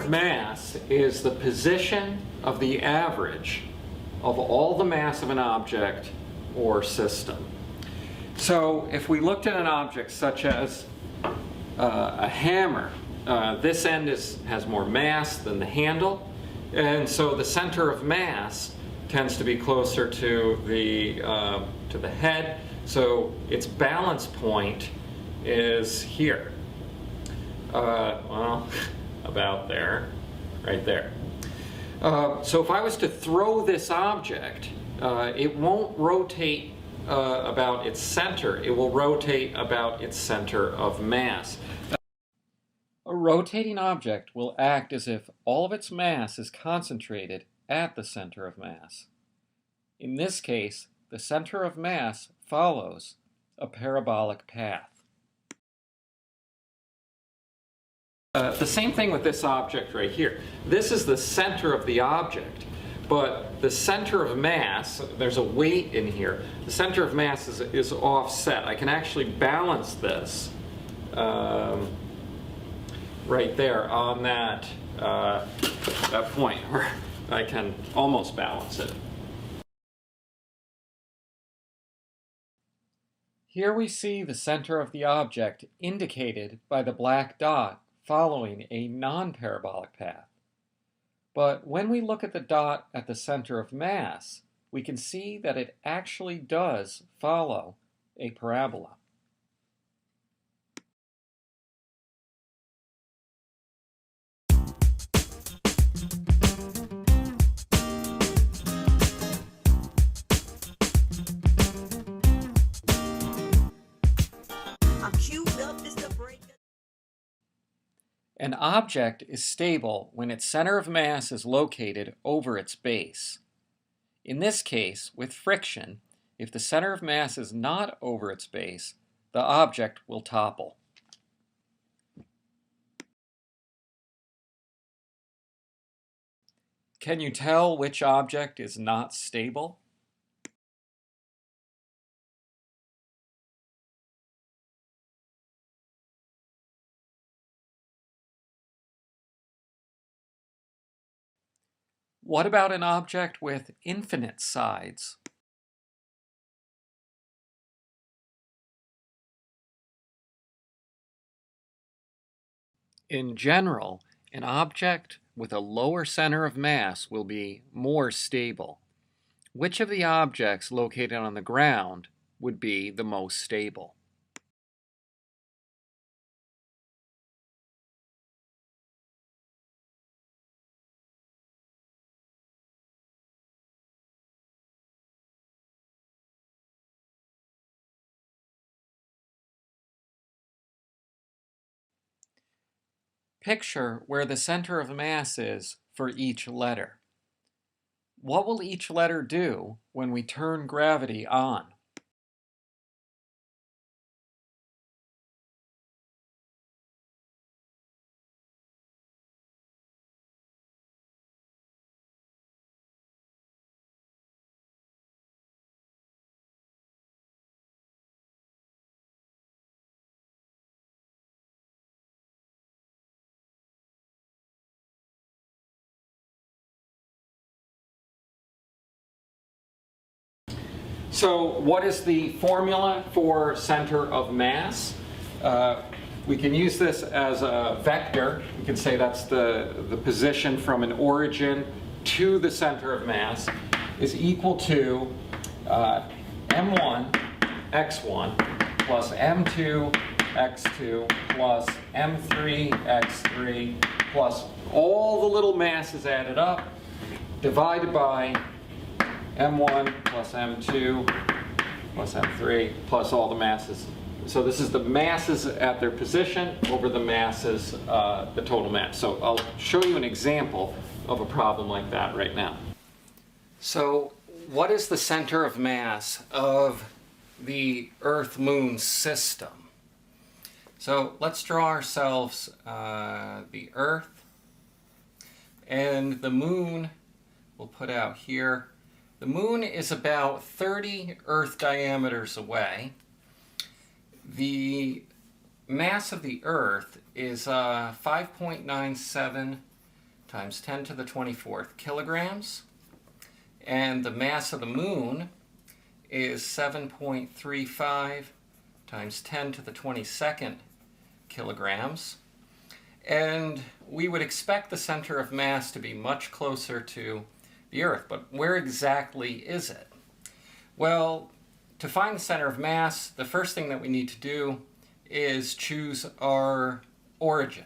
of mass is the position of the average of all the mass of an object or system. So if we looked at an object such as a hammer, this end has more mass than the handle, and so the center of mass tends to be closer to the head, so its balance point is here. Well, about there, right there. So if I was to throw this object, it won't rotate about its center, it will rotate about its center of mass. A rotating object will act as if all of its mass is concentrated at the center of mass. In this case, the center of mass follows a parabolic path. The same thing with this object right here. This is the center of the object, but the center of mass, there's a weight in here. The center of mass is offset. I can actually balance this right there on that point where I can almost balance it. Here we see the center of the object indicated by the black dot following a non-parabolic path. But when we look at the dot at the center of mass, we can see that it actually does follow a parabola. An object is stable when its center of mass is located over its base. In this case, with friction, if the center of mass is not over its base, the object will topple. Can you tell which object is not stable? What about an object with infinite sides? In general, an object with a lower center of mass will be more stable. Which of the objects located on the ground would be the most stable? Picture where the center of mass is for each letter. What will each letter do when we turn gravity on? So what is the formula for center of mass? We can use this as a vector. We can say that's the position from an origin to the center of mass is equal to m1 x1 plus m2 x2 plus m3 x3 plus all the little masses added up divided by m1 plus m2 plus m3 plus all the masses. So this is the masses at their position over the masses, the total mass. So I'll show you an example of a problem like that right now. So what is the center of mass of the Earth-Moon system? So let's draw ourselves the Earth, and the Moon we'll put out here. The Moon is about 30 Earth diameters away. The mass of the Earth is 5.97 times 10 to the 24th kilograms. And the mass of the moon is 7.35 times 10 to the 22nd kilograms. And we would expect the center of mass to be much closer to the Earth, but where exactly is it? Well, to find the center of mass, the first thing that we need to do is choose our origin.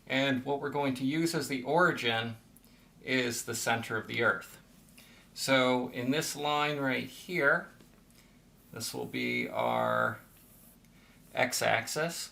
And what we're going to use as the origin is the center of the Earth. So in this line right here, this will be our x-axis.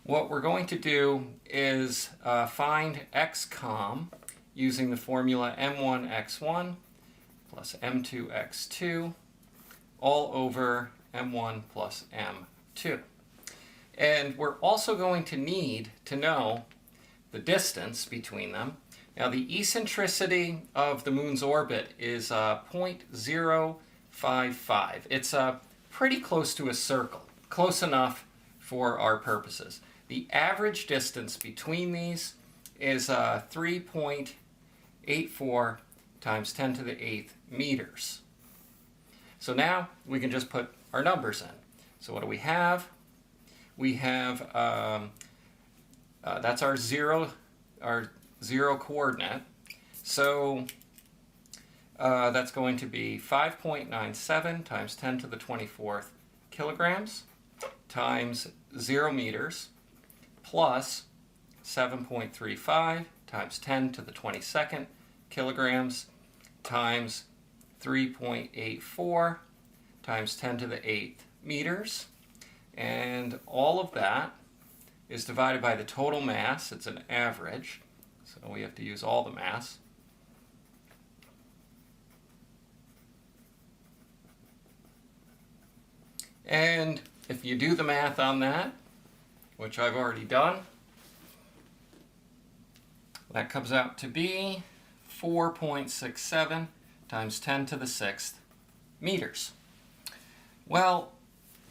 What we're going to do is find x-com using the formula m1x1 plus m2x2 all over m1 plus m2. And we're also going to need to know the distance between them. Now the eccentricity of the moon's orbit is 0.055. It's pretty close to a circle, close enough for our purposes. The average distance between these is 3.84 times 10 to the 8th meters. So now we can just put our numbers in. So what do we have? We have, that's our zero coordinate. So that's going to be 5.97 times 10 to the 24th kilograms times 0 meters plus 7.35 times 10 to the 22nd kilograms times 3.84 times 10 to the 8th meters. And all of that is divided by the total mass. It's an average, so we have to use all the mass. And if you do the math on that, which I've already done, that comes out to be 4.67 times 10 to the 6th meters. Well,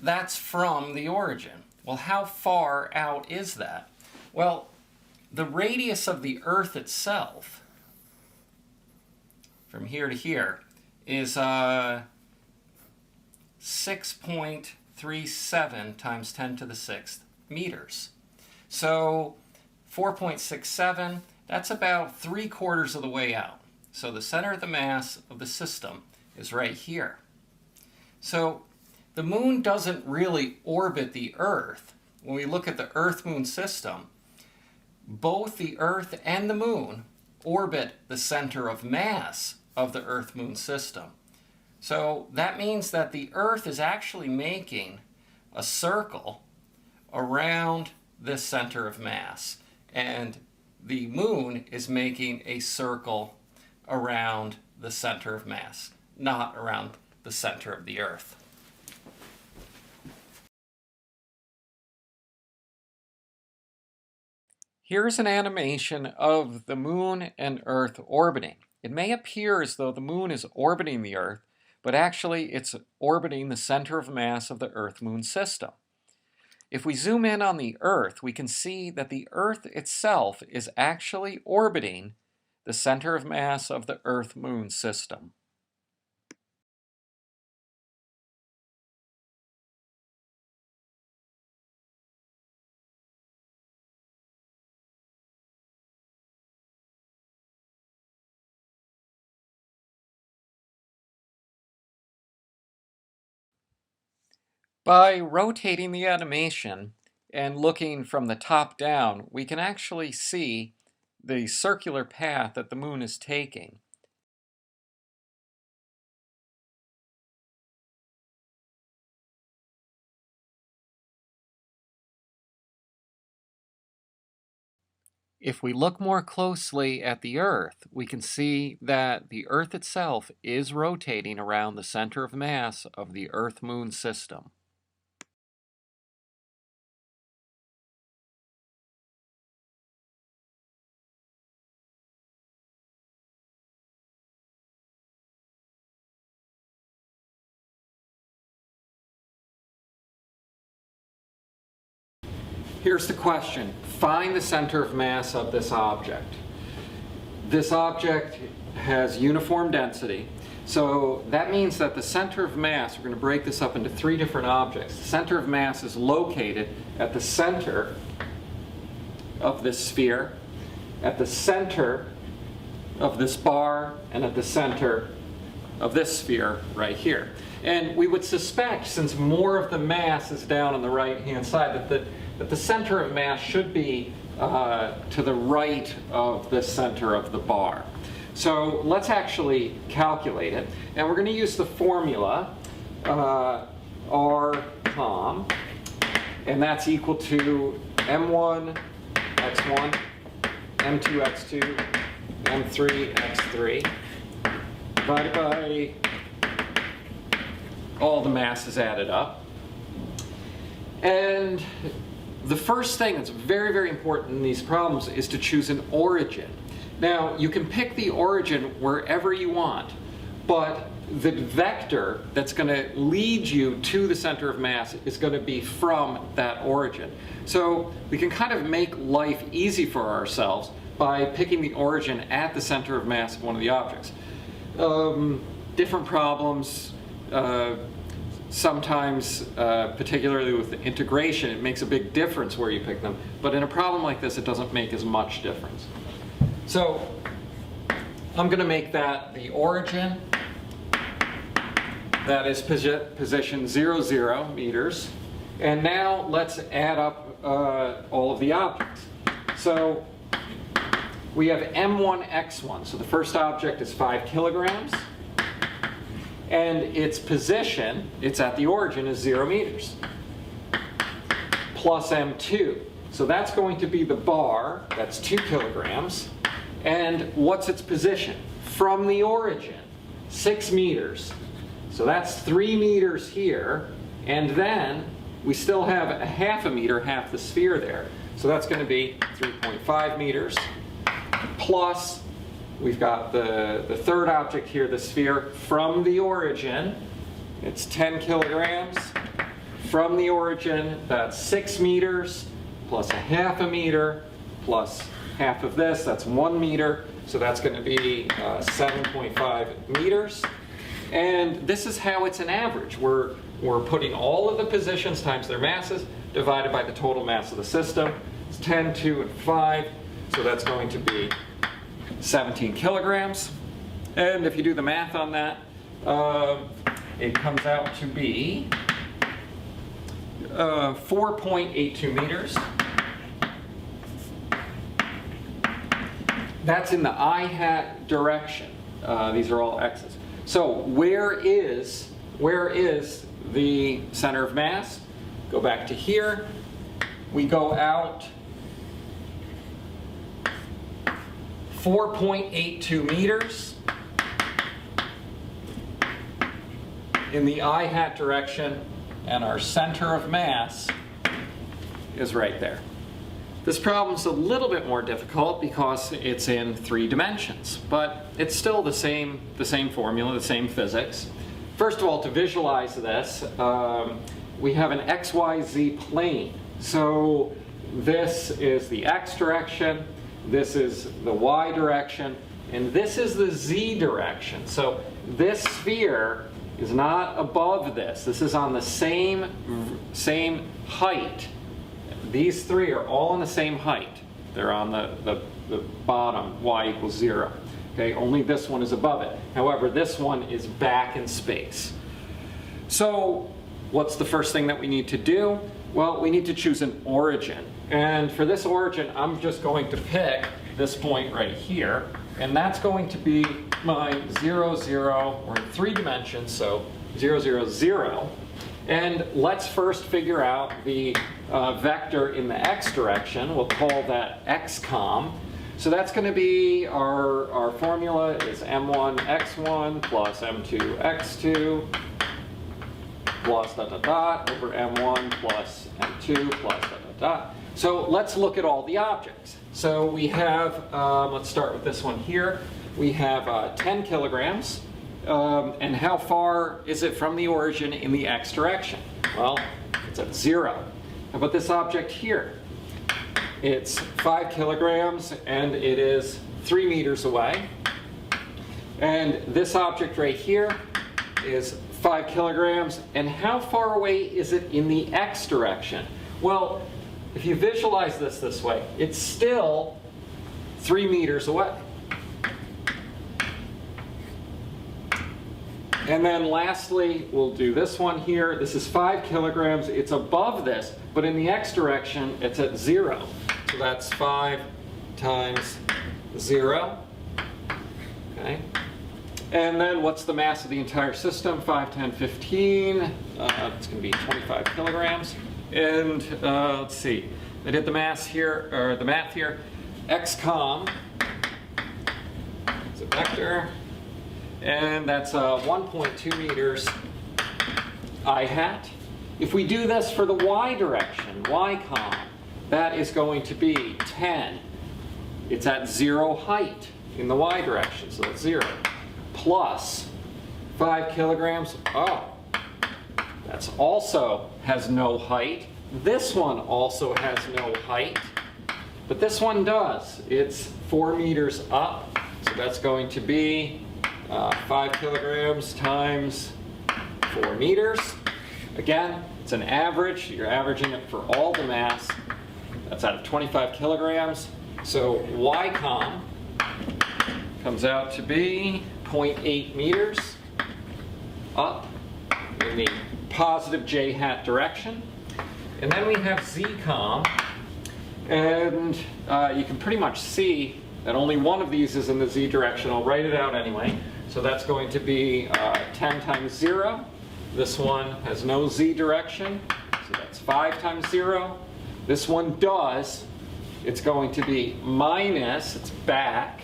that's from the origin. Well, how far out is that? Well, the radius of the Earth itself, from here to here, is 6.37 times 10 to the 6th meters. So 4.67, that's about 3/4 of the way out. So the center of the mass of the system is right here. So the moon doesn't really orbit the Earth. When we look at the Earth-Moon system, both the Earth and the moon orbit the center of mass of the Earth-Moon system. So that means that the Earth is actually making a circle around this center of mass, and the moon is making a circle around the center of mass, not around the center of the Earth. Here's an animation of the moon and Earth orbiting. It may appear as though the moon is orbiting the Earth, but actually it's orbiting the center of mass of the Earth-Moon system. If we zoom in on the Earth, we can see that the Earth itself is actually orbiting the center of mass of the Earth-Moon system. By rotating the animation and looking from the top down, we can actually see the circular path that the moon is taking. If we look more closely at the Earth, we can see that the Earth itself is rotating around the center of mass of the Earth-Moon system. Here's the question. Find the center of mass of this object. This object has uniform density. So that means that the center of mass, we're going to break this up into 3 different objects. The center of mass is located at the center of this sphere, at the center of this bar, and at the center of this sphere right here. And we would suspect, since more of the mass is down on the right-hand side, that the center of mass should be to the right of the center of the bar. So let's actually calculate it. And we're going to use the formula R-com, and that's equal to m1 x1, m2 x2, m3 x3, divided by all the masses added up. And the first thing that's very, very important in these problems is to choose an origin. Now, you can pick the origin wherever you want, but the vector that's going to lead you to the center of mass is going to be from that origin. So we can kind of make life easy for ourselves by picking the origin at the center of mass of one of the objects. Different problems, sometimes, particularly with the integration, it makes a big difference where you pick them. But in a problem like this, it doesn't make as much difference. So I'm going to make that the origin. That is position 0, 0 meters. And now let's add up all of the objects. So we have m1, x1. So the first object is 5 kilograms. And its position, it's at the origin, is 0 meters. Plus m2. So that's going to be the bar, that's 2 kilograms. And what's its position? From the origin, 6 meters. So that's 3 meters here. And then we still have a half a meter, half the sphere there. So that's going to be 3.5 meters. Plus, we've got the third object here, the sphere, from the origin. It's 10 kilograms. From the origin, that's 6 meters, plus a half a meter, plus half of this, that's 1 meter. So that's going to be 7.5 meters. And this is how it's an average. We're putting all of the positions times their masses divided by the total mass of the system. It's 10, 2, and 5. So that's going to be 17 kilograms. And if you do the math on that, it comes out to be 4.82 meters. That's in the I-hat direction. These are all x's. So where is the center of mass? Go back to here. We go out 4.82 meters in the I-hat direction, and our center of mass is right there. This problem's a little bit more difficult because it's in 3 dimensions, but it's still the same formula, the same physics. First of all, to visualize this, we have an XYZ plane. So this is the X direction, this is the Y direction, and this is the Z direction. So this sphere is not above this. This is on the same height. These 3 are all on the same height. They're on the bottom, y equals 0. Okay, only this one is above it. However, this one is back in space. So what's the first thing that we need to do? Well, we need to choose an origin. And for this origin, I'm just going to pick this point right here. And that's going to be my 0, 0. We're in 3 dimensions, so 0, 0, 0. And let's first figure out the vector in the x direction. We'll call that x-com. So that's going to be, our formula is m1 x1 plus m2 x2 plus dot dot dot over m1 plus m2 plus dot dot dot. So let's look at all the objects. So we have, let's start with this one here. We have 10 kilograms. And how far is it from the origin in the x direction? Well, it's at 0. How about this object here? It's 5 kilograms and it is 3 meters away. And this object right here is 5 kilograms. And how far away is it in the x direction? Well, if you visualize this way, it's still 3 meters away. And then lastly, we'll do this one here. This is 5 kilograms. It's above this, but in the x direction, it's at 0. So that's 5 times 0. Okay. And then what's the mass of the entire system? 5, 10, 15. It's going to be 25 kilograms. And let's see. I did the math here, XCOM. It's a vector. And that's 1.2 meters I hat. If we do this for the y direction, YCOM, that is going to be 10. It's at 0 height in the y direction, so that's 0. Plus 5 kilograms. Oh, that's also has no height. This one also has no height, but this one does. It's 4 meters up, so that's going to be 5 kilograms times 4 meters. Again, it's an average. You're averaging it for all the mass. That's out of 25 kilograms. So YCOM comes out to be 0.8 meters up in the positive j hat direction. And then we have ZCOM. And you can pretty much see that only one of these is in the z direction. I'll write it out anyway. So that's going to be 10 times 0. This one has no z direction, so that's 5 times 0. This one does. It's going to be minus, it's back,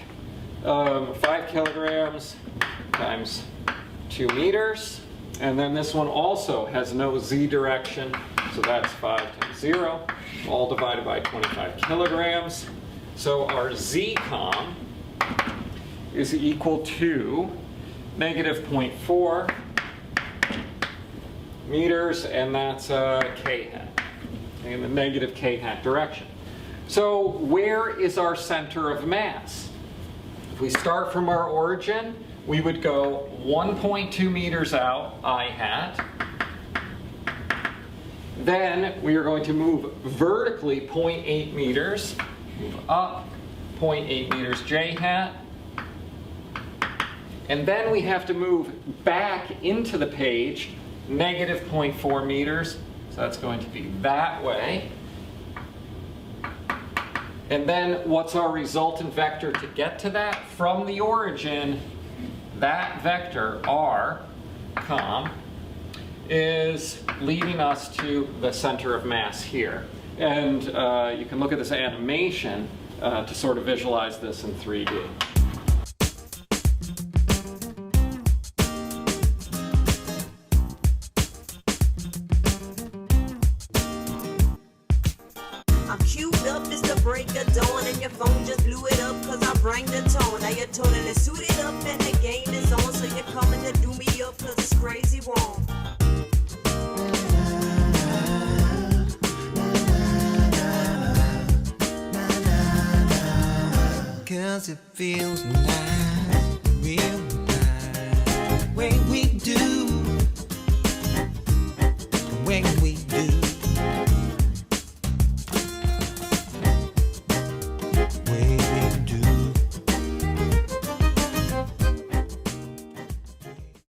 5 kilograms times 2 meters. And then this one also has no z direction, so that's 5 times 0, all divided by 25 kilograms. So our ZCOM is equal to negative 0.4 meters, and that's k hat in the negative k hat direction. So where is our center of mass? If we start from our origin, we would go 1.2 meters out, I hat. Then we are going to move vertically 0.8 meters, move up 0.8 meters j hat. And then we have to move back into the page, negative 0.4 meters. So that's going to be that way. And then what's our resultant vector to get to that? From the origin, that vector, r, com, is leading us to the center of mass here. And you can look at this animation to sort of visualize this in 3D. I'm queued up, it's the break of dawn, and your phone just blew it up cause I rang the tone. Now you're totally suited up and the game is on, so you're coming to do me up cause it's crazy wrong. Cause it feels nice.